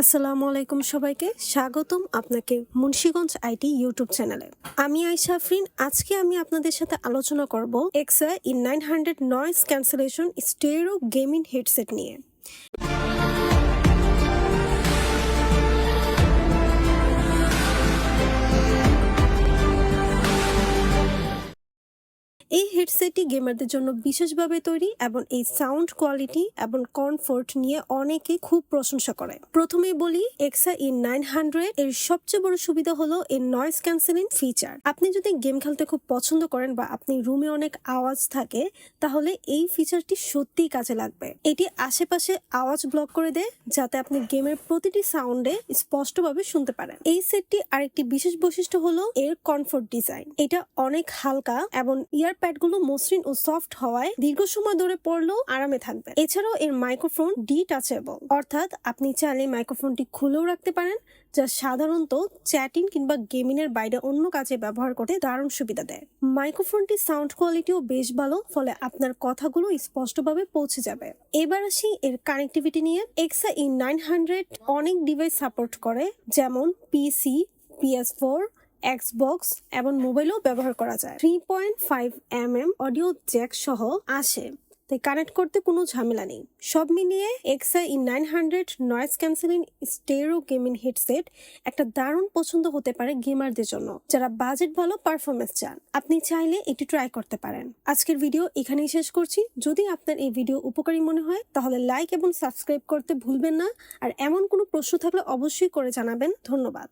আসসালামু আলাইকুম সবাইকে স্বাগতম আপনাকে মুন্সিগঞ্জ আইটি ইউটিউব চ্যানেলে। আমি আয়েশা আফরিন। আজকে আমি আপনাদের সাথে আলোচনা করব এক্সা e900 noise cancellation stereo gaming headset নিয়ে। এই হেডসেটটি গেমারদের জন্য বিশেষভাবে তৈরি এবং এই সাউন্ড কোয়ালিটি এবং কমফোর্ট নিয়ে অনেকে খুব প্রশংসা করে। প্রথমেই বলি, এক্সা e900 এর সবচেয়ে বড় সুবিধা হলো এর নয়েজ ক্যান্সেলিং ফিচার। আপনি যদি গেম খেলতে খুব পছন্দ করেন বা আপনি রুমে অনেক আওয়াজ থাকে, তাহলে এই ফিচারটি সত্যিই কাজে লাগবে। এটি আশেপাশে আওয়াজ ব্লক করে দেয়, যাতে আপনি গেমের প্রতিটি সাউন্ডে স্পষ্টভাবে শুনতে পারেন। এই সেটটি আরেকটি বিশেষ বৈশিষ্ট্য হলো এর কমফোর্ট ডিজাইন। এটা অনেক হালকা এবং প্যাডগুলো মসৃণ ও সফট হওয়ায় দীর্ঘ সময় ধরে পড়লেও আরামে থাকবে। এছাড়াও এর মাইক্রোফোন ডিটাচেবল, অর্থাৎ আপনি চাইলে মাইক্রোফোনটি খুলেও রাখতে পারেন, যা সাধারণত চ্যাটিং কিংবা গেমিং এর বাইরে অন্য কাজে ব্যবহার করতে দারুণ সুবিধা দেয়। মাইক্রোফোনটির সাউন্ড কোয়ালিটিও বেশ ভালো, ফলে আপনার কথাগুলো স্পষ্টভাবে পৌঁছে যাবে। এবার আসি এর কানেক্টিভিটি নিয়ে। এক্সা e900 অনেক ডিভাইস সাপোর্ট করে, যেমন পিসি, PS4, এক্সবক্স এবং মোবাইলও ব্যবহার করা যায়। 3.5mm অডিও জ্যাক সহ আসে, তাই কানেক্ট করতে কোনো ঝামেলা নেই। সব মিলিয়ে এক্সা e900 noise cancelling stereo gaming headset একটা দারুণ পছন্দ হতে পারে গেমারদের জন্য, যারা বাজেট ভালো পারফরমেন্স চান। আপনি চাইলে এটি ট্রাই করতে পারেন। আজকের ভিডিও এখানেই শেষ করছি। যদি আপনার এই ভিডিও উপকারী মনে হয়, তাহলে লাইক এবং সাবস্ক্রাইব করতে ভুলবেন না। আর এমন কোনো প্রশ্ন থাকলে অবশ্যই করে জানাবেন। ধন্যবাদ।